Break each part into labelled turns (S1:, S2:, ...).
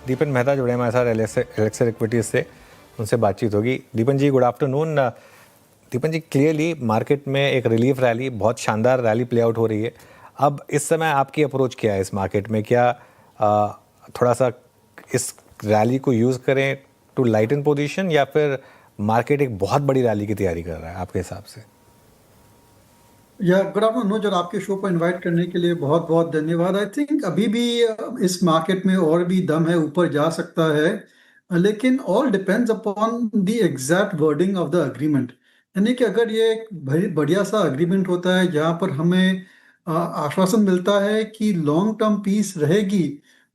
S1: दीपन मेहता जुड़े हमारे साथ एलेक्सर इक्विटीज से, उनसे बातचीत होगी। दीपन जी, गुड आफ्टरनून। दीपन जी, क्लियरली मार्केट में एक रिलीफ रैली, बहुत शानदार रैली प्ले आउट हो रही है। अब इस समय आपकी अप्रोच क्या है इस मार्केट में? क्या थोड़ा सा इस रैली को यूज़ करें टू लाइटन पोजीशन, या फिर मार्केट एक बहुत बड़ी रैली की तैयारी कर रहा है आपके हिसाब से?
S2: या गुड आफ्टरनून सर, आपके शो पर इनवाइट करने के लिए बहुत बहुत धन्यवाद। आई थिंक अभी भी इस मार्केट में और भी दम है, ऊपर जा सकता है, लेकिन all depends upon the exact wording of the agreement. यानी कि अगर ये एक बढ़िया सा अग्रीमेंट होता है जहाँ पर हमें आश्वासन मिलता है कि लॉन्ग टर्म पीस रहेगी,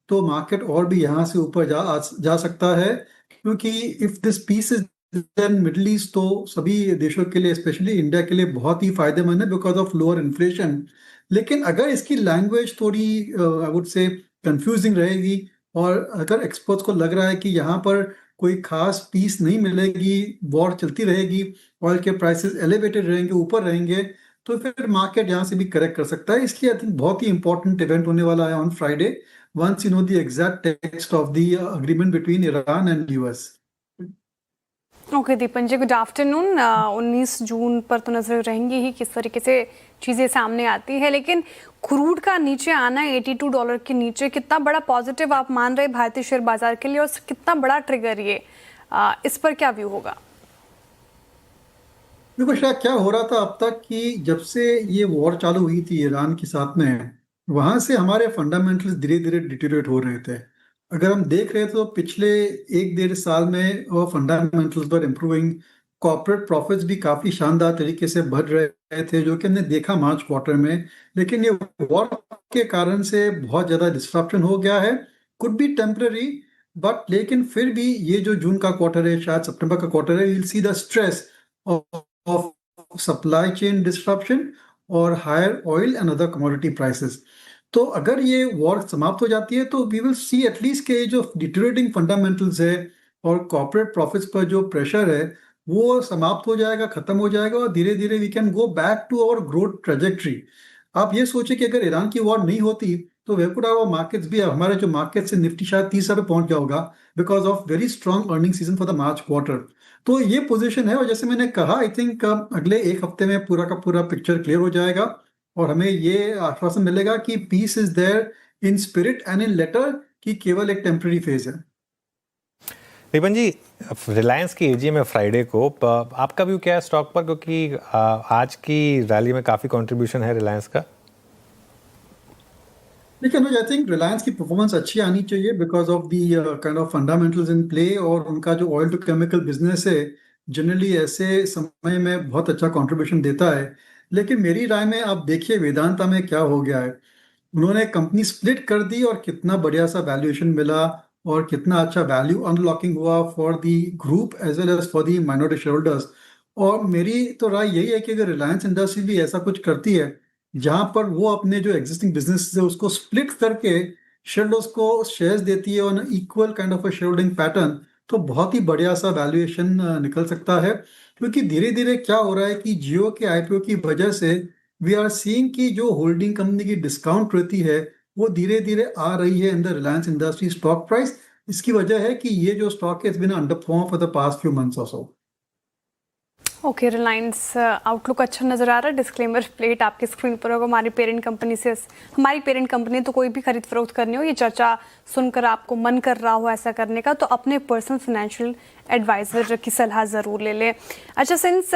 S2: तो मार्केट और भी यहाँ से ऊपर जा सकता है। क्योंकि if this peace is then Middle East, तो सभी देशों के लिए, स्पेशली इंडिया के लिए बहुत ही फायदेमंद है बिकॉज ऑफ लोअर इन्फ्लेशन। लेकिन अगर इसकी लैंग्वेज थोड़ी आई वुड से कंफ्यूजिंग रहेगी, और अगर एक्सपर्ट्स को लग रहा है कि यहाँ पर कोई खास पीस नहीं मिलेगी, वॉर चलती रहेगी, ऑयल के प्राइसेस एलिवेटेड रहेंगे, ऊपर रहेंगे, तो फिर मार्केट यहाँ से भी करेक्ट कर सकता है। इसलिए आई थिंक बहुत ही इंपॉर्टेंट इवेंट होने वाला है on Friday, once you know the exact text of the agreement between Iran and US.
S3: Okay Deepan ji, good afternoon. 19 जून पर तो नजर रहेंगी ही किस तरीके से चीज़ें सामने आती है, लेकिन क्रूड का नीचे आना $82 के नीचे कितना बड़ा पॉजिटिव आप मान रहे भारतीय शेयर बाजार के लिए, और कितना बड़ा ट्रिगर ये, इस पर क्या व्यू होगा?
S2: देखो शायद क्या हो रहा था अब तक कि जब से ये वॉर चालू हुई थी ईरान के साथ में, वहां से हमारे फंडामेंटल्स धीरे धीरे डिटेरियोरेट हो रहे थे। अगर हम देख रहे तो पिछले एक डेढ़ साल में वो फंडामेंटल्स पर इम्प्रूविंग, कॉर्पोरेट प्रॉफिट्स भी काफी शानदार तरीके से बढ़ रहे थे, जो कि हमने देखा मार्च क्वार्टर में। लेकिन ये वॉर के कारण से बहुत ज्यादा डिस्ट्रप्शन हो गया है। कुड बी टेम्पररी, बट लेकिन फिर भी ये जो जून का क्वार्टर है, शायद सितंबर का क्वार्टर है, will see the stress of supply chain disruption और higher oil and other commodity prices। तो अगर ये वॉर समाप्त हो जाती है तो वी विल सी एटलीस्ट के जो डिटोरेटिंग फंडामेंटल्स है और कॉर्पोरेट प्रॉफिट्स पर जो प्रेशर है वो समाप्त हो जाएगा, खत्म हो जाएगा, और धीरे धीरे we can go back to our growth trajectory. आप ये सोचिए कि अगर ईरान की वॉर नहीं होती तो वे कुड आवर मार्केट्स भी, हमारे जो मार्केट से निफ्टी शायद 30 पे पहुंच गया होगा, because of very strong earning season for the March quarter. तो ये पोजीशन है, और जैसे मैंने कहा, आई थिंक अगले एक हफ्ते में पूरा का पूरा पिक्चर क्लियर हो जाएगा, और हमें ये आश्वासन मिलेगा कि peace is there in spirit and in letter, कि केवल एक टेम्पररी फेज है।
S1: दीपन जी, रिलायंस की एजीएम है फ्राइडे को, आपका व्यू क्या है स्टॉक पर? क्योंकि आज की रैली में काफ़ी कंट्रीब्यूशन है रिलायंस का।
S2: लेकिन आई थिंक रिलायंस की परफॉर्मेंस अच्छी आनी चाहिए because of the kind of fundamentals in play, और उनका जो ऑयल टू केमिकल बिजनेस है जनरली ऐसे समय में बहुत अच्छा कंट्रीब्यूशन देता है। लेकिन मेरी राय में आप देखिए वेदांता में क्या हो गया है। उन्होंने कंपनी स्प्लिट कर दी और कितना बढ़िया सा वैल्यूएशन मिला, और कितना अच्छा वैल्यू अनलॉकिंग हुआ for the group as well as for the minority share holders. और मेरी तो राय यही है कि अगर रिलायंस इंडस्ट्री भी ऐसा कुछ करती है जहां पर वो अपने जो एग्जिस्टिंग बिजनेस है उसको स्प्लिट करके शेयरहोल्डर्स को शेयर्स देती है on equal kind of a share holding pattern, तो बहुत ही बढ़िया सा वैल्यूएशन निकल सकता है। क्योंकि धीरे धीरे क्या हो रहा है कि जियो के आईपीओ की वजह से वी आर सीइंग कि जो होल्डिंग कंपनी की डिस्काउंट रहती है वो धीरे धीरे आ रही है in the Reliance industry stock price. इसकी वजह है कि ये जो स्टॉक है it's been under perform for the past few months और सो।
S3: ओके, रिलायंस आउटलुक अच्छा नजर आ रहा है। डिस्क्लेमर प्लेट आपकी स्क्रीन पर होगा। हमारी पेरेंट कंपनी तो कोई भी खरीद फरोख्त करनी हो, ये चर्चा सुनकर आपको मन कर रहा हो ऐसा करने का, तो अपने पर्सनल फाइनेंशियल एडवाइजर की सलाह ज़रूर ले लें। अच्छा, सिंस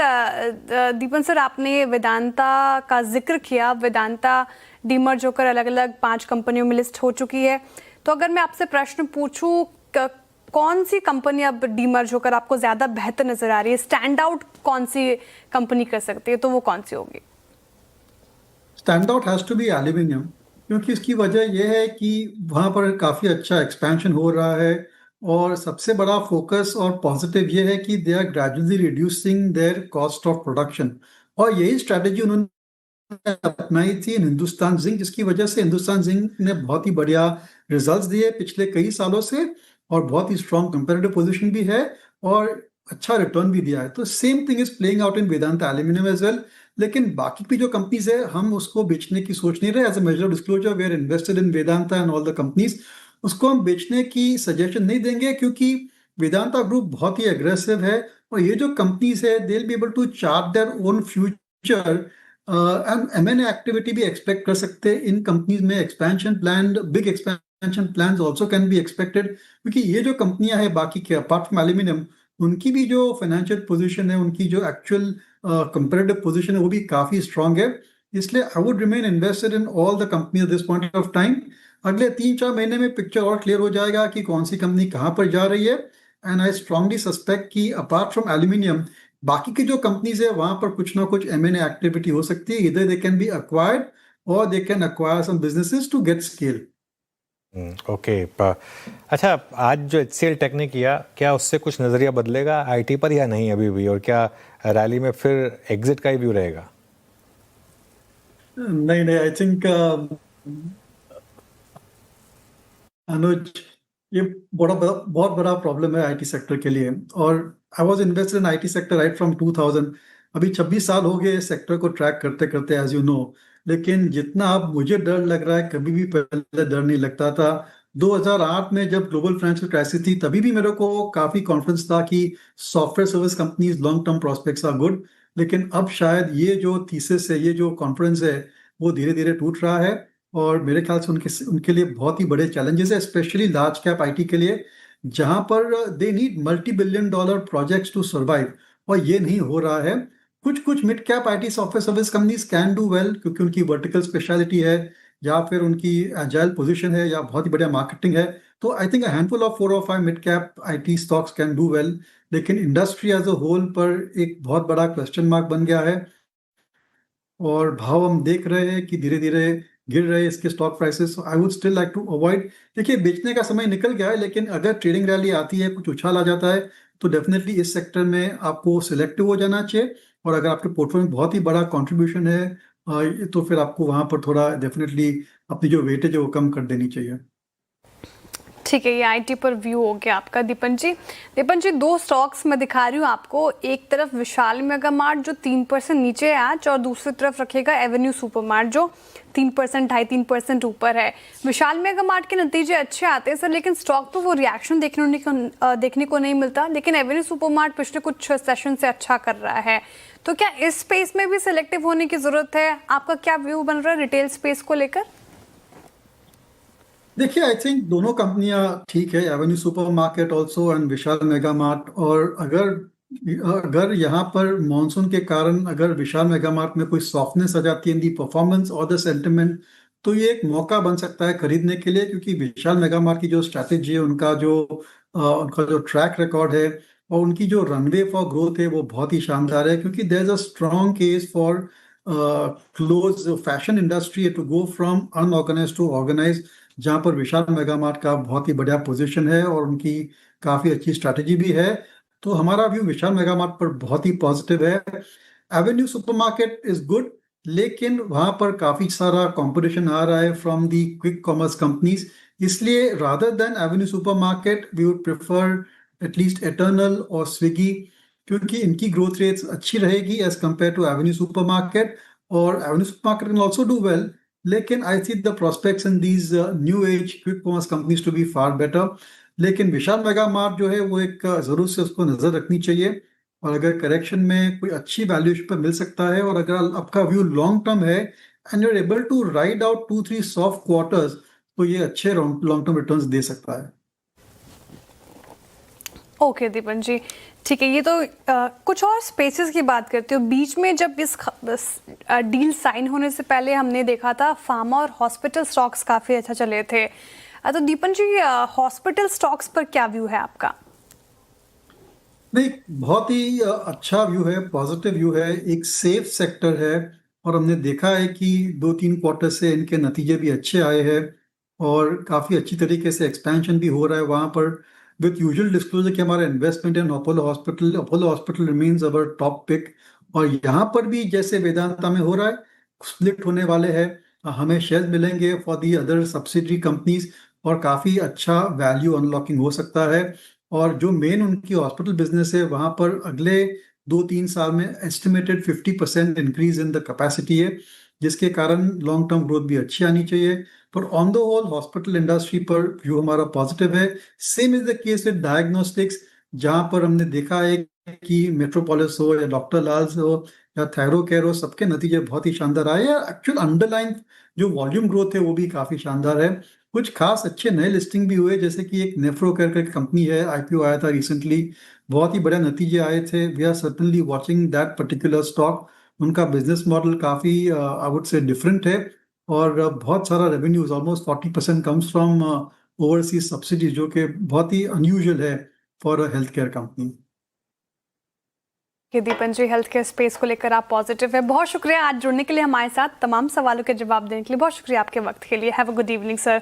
S3: दीपन सर आपने वेदांता का जिक्र किया, वेदांता डीमर्ज होकर अलग अलग 5 कंपनियों में लिस्ट हो चुकी है, तो अगर मैं आपसे प्रश्न पूछूं, कौन सी कंपनी अब डीमर्ज होकर आपको ज्यादा बेहतर नजर आ रही है, स्टैंड आउट कौन सी कंपनी कर सकती है, तो वो कौन सी होगी?
S2: Stand out has to be aluminium, क्योंकि इसकी वजह यह है कि वहाँ पर काफ़ी अच्छा एक्सपेंशन हो रहा है, और सबसे बड़ा फोकस और पॉजिटिव ये है कि they are gradually reducing their cost of production. और यही स्ट्रैटेजी उन्होंने अपनाई थी इन हिंदुस्तान जिंक, जिसकी वजह से हिंदुस्तान जिंक ने बहुत ही बढ़िया रिजल्ट्स दिए पिछले कई सालों से, और बहुत ही स्ट्रॉन्ग कंपेरेटिव पोजीशन भी है, और अच्छा रिटर्न भी दिया है। तो same thing is playing out in Vedanta aluminium as well. लेकिन बाकी की जो कंपनीज है हम उसको बेचने की सोच नहीं रहे। As a major disclosure we are invested in Vedanta and all the companies. उसको हम बेचने की सजेशन नहीं देंगे, क्योंकि वेदांता ग्रुप बहुत ही एग्रेसिव है, और ये जो कंपनीज है they will be able to chart their own future, and M N A activity भी एक्सपेक्ट कर सकते हैं इन कंपनीज में। Expansion plan, big expansion plans also can be expected, क्योंकि ये जो कंपनियां हैं बाकी के अपार्ट फ्रॉम एल्यूमिनियम, उनकी भी जो फाइनेंशियल पोजीशन है, उनकी जो एक्चुअल कंपेरेटिव पोजीशन है, वो भी काफी स्ट्रांग है। इसलिए I would remain invested in all the company at this point of time. अगले 3-4 महीने में पिक्चर और क्लियर हो जाएगा कि कौन सी कंपनी कहाँ पर जा रही है। एंड आई स्ट्रांगली सस्पेक्ट कि अपार्ट फ्रॉम एल्यूमिनियम, बाकी की जो कंपनीज है वहां पर कुछ ना कुछ एमएनए एक्टिविटी हो सकती है। इधर दे कैन बी अक्वायर्ड और they can acquire some businesses to get scale.
S1: Okay. अच्छा, आज जो HCL टेक ने किया, क्या उससे कुछ नज़रिया बदलेगा आईटी पर या नहीं अभी भी, और क्या रैली में फिर एग्जिट का ही व्यू रहेगा?
S2: नहीं नहीं, आई थिंक अनुज, ये बहुत बड़ा प्रॉब्लम है आईटी सेक्टर के लिए। और I was invested in IT sector right from 2000। अभी 26 साल हो गए सेक्टर को ट्रैक करते करते, एज यू नो। लेकिन जितना अब मुझे डर लग रहा है, कभी भी पहले डर नहीं लगता था। 2008 में जब ग्लोबल फाइनेंशियल क्राइसिस थी, तभी भी मेरे को काफी कॉन्फिडेंस था कि software service companies long term prospects are good. लेकिन अब शायद ये जो थीसिस है, ये जो कॉन्फिडेंस है, वो धीरे धीरे टूट रहा है। और मेरे ख्याल से उनके उनके लिए बहुत ही बड़े चैलेंजेस है, स्पेशली लार्ज कैप आईटी के लिए, जहां पर they need $multi-billion projects to survive, और ये नहीं हो रहा है। कुछ कुछ mid cap IT software service companies can do well, क्योंकि उनकी वर्टिकल स्पेशलिटी है, या फिर उनकी एजाइल पोजीशन है, या बहुत ही बढ़िया मार्केटिंग है। तो आई थिंक हैंडफुल ऑफ 4 और 5 mid cap IT stocks can do well. लेकिन इंडस्ट्री एज अ होल पर एक बहुत बड़ा क्वेश्चन मार्क बन गया है, और भाव हम देख रहे हैं कि धीरे धीरे गिर रहे हैं इसके stock prices. I would still like to avoid. देखिए, बेचने का समय निकल गया है, लेकिन अगर ट्रेडिंग रैली आती है, कुछ उछाल आ जाता है, तो डेफिनेटली इस सेक्टर में आपको सिलेक्टिव हो जाना चाहिए। और अगर आपके पोर्टफोलियो में बहुत ही बड़ा कंट्रीब्यूशन है, तो फिर आपको वहां पर थोड़ा डेफिनेटली अपनी जो वेटेज है वो कम कर देनी चाहिए।
S3: ठीक है, ये आईटी पर व्यू हो गया आपका। दीपन जी, दो स्टॉक्स मैं दिखा रही हूँ आपको। एक तरफ विशाल मेगा मार्ट जो 3% नीचे है आज, और दूसरी तरफ रखेगा एवेन्यू सुपरमार्ट जो 3%, 2.5-3% ऊपर है। विशाल मेगा मार्ट के नतीजे अच्छे आते हैं सर, लेकिन स्टॉक तो वो रिएक्शन देखने को नहीं मिलता। लेकिन एवेन्यू सुपरमार्ट पिछले कुछ सेशन से अच्छा कर रहा है, तो क्या इस स्पेस में भी सिलेक्टिव होने की जरूरत है? आपका क्या व्यू बन रहा है रिटेल स्पेस को लेकर?
S2: देखिए, आई थिंक दोनों कंपनियां ठीक है, Avenue supermarket also and Vishal mega mart. और अगर अगर यहाँ पर मॉनसून के कारण अगर विशाल मेगा मार्ट में कोई सॉफ्टनेस आ जाती है इन दी परफॉर्मेंस और द सेंटिमेंट, तो ये एक मौका बन सकता है खरीदने के लिए। क्योंकि विशाल मेगा मार्ट की जो स्ट्रैटेजी है, उनका जो ट्रैक रिकॉर्ड है, और उनकी जो रनवे फॉर ग्रोथ है, वो बहुत ही शानदार है। क्योंकि there is a strong case for clothes fashion industry to go from unorganise to organise, जहां पर विशाल मेगा मार्ट का बहुत ही बढ़िया पोजीशन है और उनकी काफी अच्छी स्ट्रैटेजी भी है। तो हमारा व्यू विशाल मेगा मार्ट पर बहुत ही पॉजिटिव है। एवेन्यू सुपरमार्केट इज गुड, लेकिन वहां पर काफी सारा कंपटीशन आ रहा है from the quick commerce companies. इसलिए rather than Avenue Supermarket we would prefer at least Eternal और स्विगी, क्योंकि इनकी ग्रोथ रेट्स अच्छी रहेगी as compare to Avenue Supermarket. और Avenue Supermarket can also do well, लेकिन I see the prospects in these new age quick commerce companies to be far better. लेकिन विशाल mega mart जो है वो एक जरूर से उसको नजर रखनी चाहिए। और अगर करेक्शन में कोई अच्छी वैल्यूएशन पर मिल सकता है, और अगर आपका व्यू लॉन्ग टर्म है and you are able to ride out 2-3 soft quarters, तो ये अच्छे लॉन्ग टर्म रिटर्न्स दे सकता है।
S3: ओके दीपन जी, ठीक है। ये तो कुछ और स्पेसेस की बात करते हो। बीच में जब इस डील साइन होने से पहले हमने देखा था फार्मा और हॉस्पिटल स्टॉक्स काफ़ी अच्छा चले थे। तो दीपन जी, हॉस्पिटल स्टॉक्स पर क्या व्यू है आपका?
S2: नहीं, बहुत ही अच्छा व्यू है, पॉजिटिव व्यू है, एक सेफ सेक्टर है। और हमने देखा है कि 2-3 क्वार्टर से इनके नतीजे भी अच्छे आए हैं, और काफ़ी अच्छी तरीके से एक्सपेंशन भी हो रहा है वहाँ पर। विथ यूजुअल डिस्क्लोजर कि हमारा investment in Apollo hospital remains our top pick. और यहाँ पर भी जैसे वेदांता में हो रहा है, स्प्लिट होने वाले हैं, हमें शेयर मिलेंगे for the other subsidiary companies, और काफ़ी अच्छा वैल्यू अनलॉकिंग हो सकता है। और जो मेन उनकी हॉस्पिटल बिजनेस है, वहाँ पर अगले 2-3 साल में estimated 50% increase in the capacity है। जिसके कारण लॉन्ग टर्म ग्रोथ भी अच्छी आनी चाहिए। पर on the whole hospital industry पर व्यू हमारा पॉजिटिव है। Same is the case with diagnostics, जहां पर हमने देखा है कि मेट्रोपोलिस हो या डॉक्टर लाल्स हो या थैरो केयर हो, सबके नतीजे बहुत ही शानदार आए हैं। एक्चुअल अंडरलाइन जो वॉल्यूम ग्रोथ है वो भी काफी शानदार है। कुछ खास अच्छे नए लिस्टिंग भी हुए, जैसे कि एक नेफ्रो केयर करके कंपनी है, आईपीओ आया था रिसेंटली, बहुत ही बढ़िया नतीजे आए थे। We are certainly watching that particular stock. उनका बिजनेस मॉडल काफी आई वुड से डिफरेंट है, और बहुत सारा revenues almost 40% comes from overseas subsidies, जो कि बहुत ही अनयूजुअल है for a health care company.
S3: कि Deepan ji health care space को लेकर आप पॉजिटिव है। बहुत शुक्रिया आज जुड़ने के लिए हमारे साथ, तमाम सवालों के जवाब देने के लिए बहुत शुक्रिया आपके वक्त के लिए। Have a good evening sir.